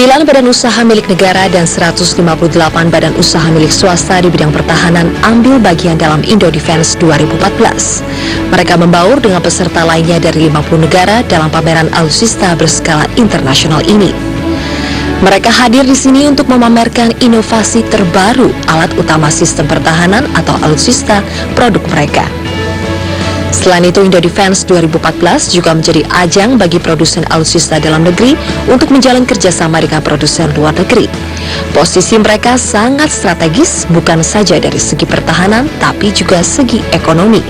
badan usaha milik negara dan 158 badan usaha milik swasta di bidang pertahanan ambil bagian dalam Indo-Defense 2014. Mereka membaur dengan peserta lainnya dari 50 negara dalam pameran alutsista berskala internasional ini. Mereka hadir di sini untuk memamerkan inovasi terbaru alat utama sistem pertahanan atau alutsista produk mereka. Selain itu, Indo-Defense 2014 juga menjadi ajang bagi produsen alutsista dalam negeri untuk menjalin kerjasama dengan produsen luar negeri. Posisi mereka sangat strategis, bukan saja dari segi pertahanan, tapi juga segi ekonomi.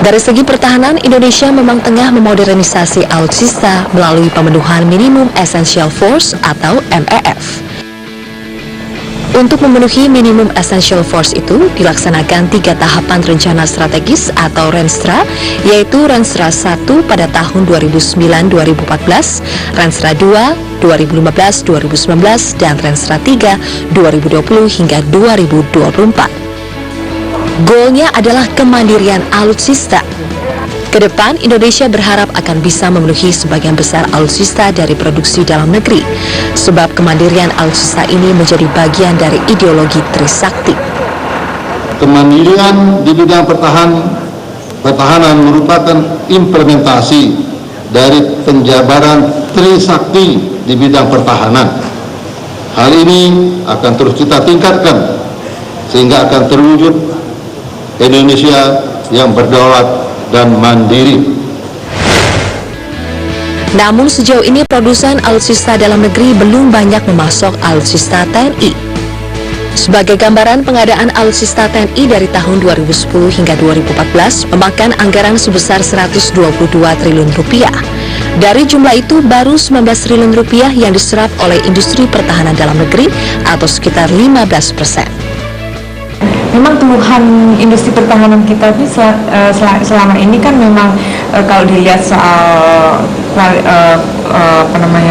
Dari segi pertahanan, Indonesia memang tengah memodernisasi alutsista melalui pemenuhan Minimum Essential Force atau MEF. Untuk memenuhi Minimum Essential Force itu, dilaksanakan 3 tahapan rencana strategis atau Renstra, yaitu Renstra 1 pada tahun 2009-2014, Renstra 2, 2015-2019, dan Renstra 3, 2020 hingga 2024. Goalnya adalah kemandirian alutsista. Kedepan, Indonesia berharap akan bisa memenuhi sebagian besar alutsista dari produksi dalam negeri, sebab kemandirian alutsista ini menjadi bagian dari ideologi Trisakti. Kemandirian di bidang pertahanan merupakan implementasi dari penjabaran Trisakti di bidang pertahanan. Hal ini akan terus kita tingkatkan sehingga akan terwujud Indonesia yang berdaulat dan mandiri. Namun sejauh ini produsen alutsista dalam negeri belum banyak memasok alutsista TNI. Sebagai gambaran, pengadaan alutsista TNI dari tahun 2010 hingga 2014 memakan anggaran sebesar 122 triliun rupiah. Dari jumlah itu, baru 19 triliun rupiah yang diserap oleh industri pertahanan dalam negeri atau sekitar 15%. Memang keluhan industri pertahanan kita ini selama ini kan memang kalau dilihat soal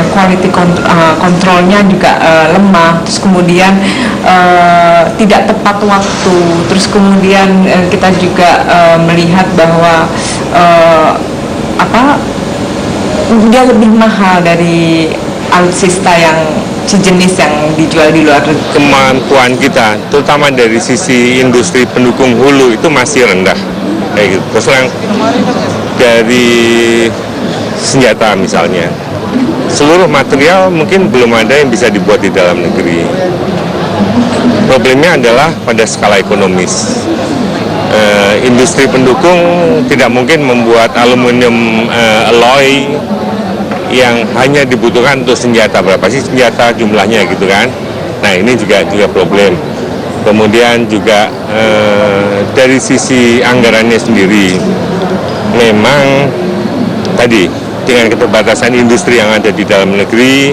quality controlnya juga lemah, terus kemudian tidak tepat waktu, terus kemudian kita juga melihat bahwa dia lebih mahal dari alutsista yang sejenis yang dijual di luar negeri. Kemampuan kita, terutama dari sisi industri pendukung hulu itu masih rendah. Kayak gitu. Terus yang dari senjata misalnya, seluruh material mungkin belum ada yang bisa dibuat di dalam negeri. Problemnya adalah pada skala ekonomis. Industri pendukung tidak mungkin membuat aluminium alloy yang hanya dibutuhkan untuk senjata. Berapa sih senjata jumlahnya gitu kan. Nah ini juga problem. Kemudian juga dari sisi anggarannya sendiri, memang tadi dengan keterbatasan industri yang ada di dalam negeri,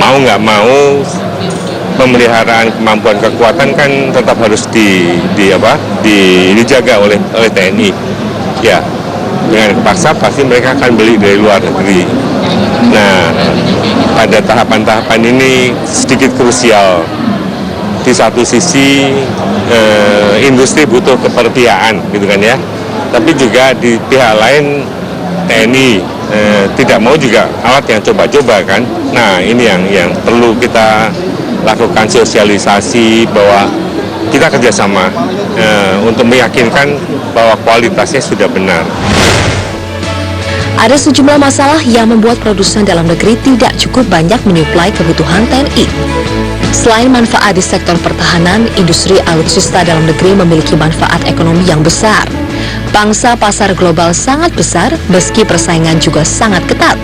mau nggak mau pemeliharaan kemampuan kekuatan kan tetap harus dijaga oleh TNI. Ya, dengan kepaksa pasti mereka akan beli dari luar negeri. Nah, pada tahapan-tahapan ini sedikit krusial. Di satu sisi industri butuh keperpihakan, gitu kan ya. Tapi juga di pihak lain TNI tidak mau juga alat yang coba-coba kan. Nah, ini yang perlu kita lakukan sosialisasi bahwa kita kerjasama untuk meyakinkan bahwa kualitasnya sudah benar. Ada sejumlah masalah yang membuat produsen dalam negeri tidak cukup banyak menyuplai kebutuhan TNI. Selain manfaat di sektor pertahanan, industri alutsista dalam negeri memiliki manfaat ekonomi yang besar. Pangsa pasar global sangat besar, meski persaingan juga sangat ketat.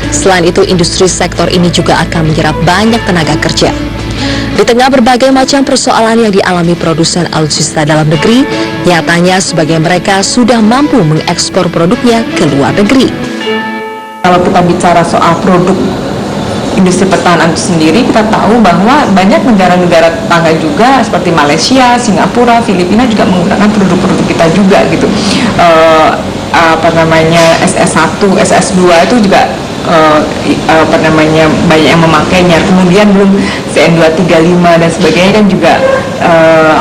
Selain itu, industri sektor ini juga akan menyerap banyak tenaga kerja. Di tengah berbagai macam persoalan yang dialami produsen alutsista dalam negeri, nyatanya sebagian mereka sudah mampu mengekspor produknya ke luar negeri. Kalau kita bicara soal produk industri pertahanan itu sendiri, kita tahu bahwa banyak negara-negara tetangga juga seperti Malaysia, Singapura, Filipina juga menggunakan produk-produk kita juga gitu. SS1, SS2 itu juga banyak yang memakainya. Kemudian belum CN235 dan sebagainya kan juga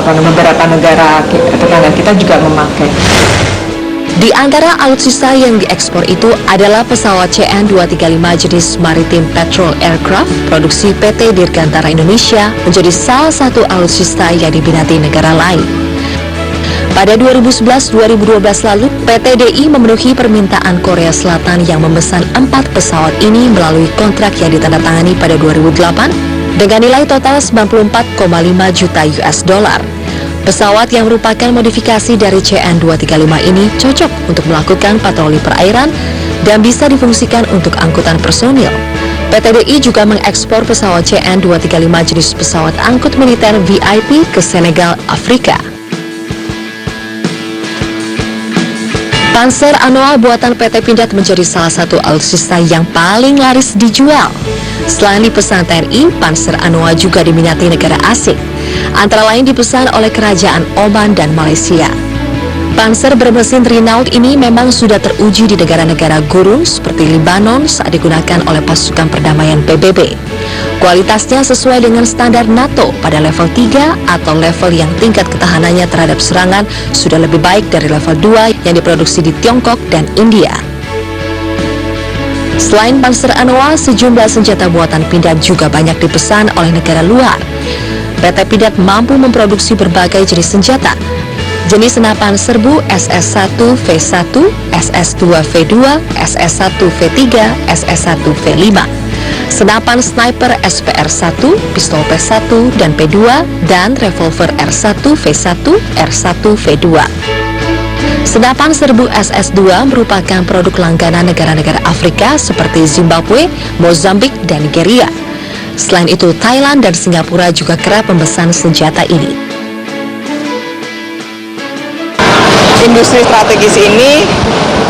beberapa negara tetangga kita juga memakai. Di antara alutsista yang diekspor itu adalah pesawat CN-235 jenis Maritime Patrol Aircraft produksi PT Dirgantara Indonesia menjadi salah satu alutsista yang diminati negara lain. Pada 2011-2012 lalu, PT DI memenuhi permintaan Korea Selatan yang memesan 4 pesawat ini melalui kontrak yang ditandatangani pada 2008 dengan nilai total 94,5 juta US dollar. Pesawat yang merupakan modifikasi dari CN-235 ini cocok untuk melakukan patroli perairan dan bisa difungsikan untuk angkutan personil. PT DI juga mengekspor pesawat CN-235 jenis pesawat angkut militer VIP ke Senegal, Afrika. Panzer Anoa buatan PT Pindad menjadi salah satu alutsista yang paling laris dijual. Selain dipesan TNI, Panzer Anoa juga diminati negara asing, antara lain dipesan oleh Kerajaan Oman dan Malaysia. Panzer bermesin Renault ini memang sudah teruji di negara-negara gurun seperti Lebanon saat digunakan oleh pasukan perdamaian PBB. Kualitasnya sesuai dengan standar NATO pada level 3 atau level yang tingkat ketahanannya terhadap serangan sudah lebih baik dari level 2 yang diproduksi di Tiongkok dan India. Selain Panzer Anoa, sejumlah senjata buatan Pindad juga banyak dipesan oleh negara luar. PT Pindad mampu memproduksi berbagai jenis senjata, jenis senapan serbu SS1V1, SS2V2, SS1V3, SS1V5, senapan sniper SPR1, pistol P1 dan P2, dan revolver R1, V1, R1, V2. Senapan serbu SS2 merupakan produk langganan negara-negara Afrika seperti Zimbabwe, Mozambik, dan Nigeria. Selain itu, Thailand dan Singapura juga kerap memesan senjata ini. Industri strategis ini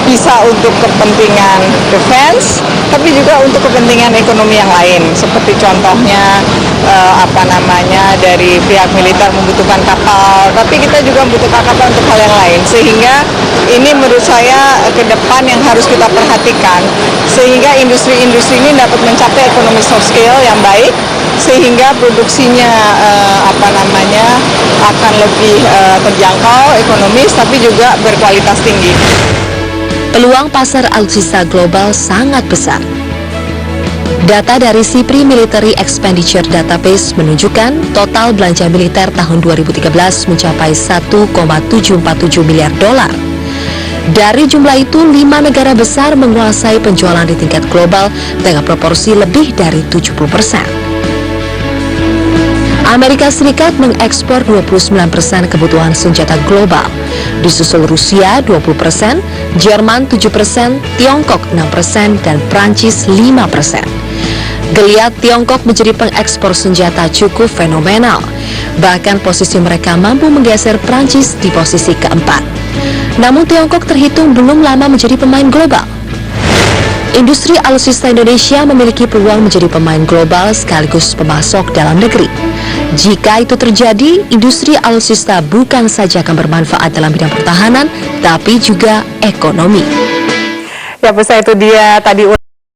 bisa untuk kepentingan defense, tapi juga untuk kepentingan ekonomi yang lain. Seperti contohnya dari pihak militer membutuhkan kapal, tapi kita juga membutuhkan kapal untuk hal yang lain. Sehingga ini menurut saya ke depan yang harus kita perhatikan, sehingga industri-industri ini dapat mencapai ekonomi soft scale yang baik, sehingga produksinya akan lebih terjangkau, ekonomis, tapi juga berkualitas tinggi. Peluang pasar alutsista global sangat besar. Data dari SIPRI Military Expenditure Database menunjukkan total belanja militer tahun 2013 mencapai 1,747 miliar dolar. Dari jumlah itu, 5 negara besar menguasai penjualan di tingkat global dengan proporsi lebih dari 70%. Amerika Serikat mengekspor 29% kebutuhan senjata global, disusul Rusia 20%, Jerman 7%, Tiongkok 6%, dan Prancis 5%. Geliat Tiongkok menjadi pengekspor senjata cukup fenomenal. Bahkan posisi mereka mampu menggeser Prancis di posisi keempat. Namun Tiongkok terhitung belum lama menjadi pemain global. Industri alutsista Indonesia memiliki peluang menjadi pemain global sekaligus pemasok dalam negeri. Jika itu terjadi, industri alutsista bukan saja akan bermanfaat dalam bidang pertahanan, tapi juga ekonomi. Ya, pemirsa, itu dia tadi